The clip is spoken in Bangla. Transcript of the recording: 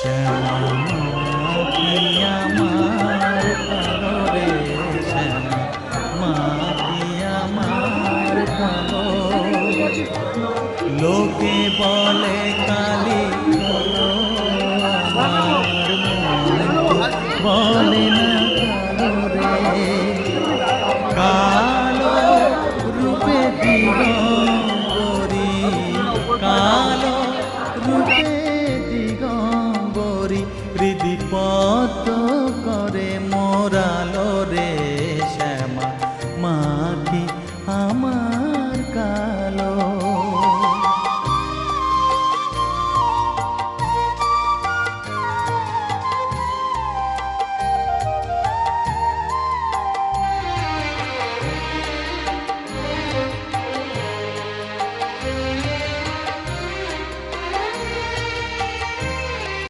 শ্যামা কি আমার কালো রে, শ্যামা কি আমার কালো। লোকে বলে কালি কালো, আমার মন বলে না কালো রে। কালো রূপে দিগম্বরী, কালো রূপে দিগম্বরী, হৃদি পর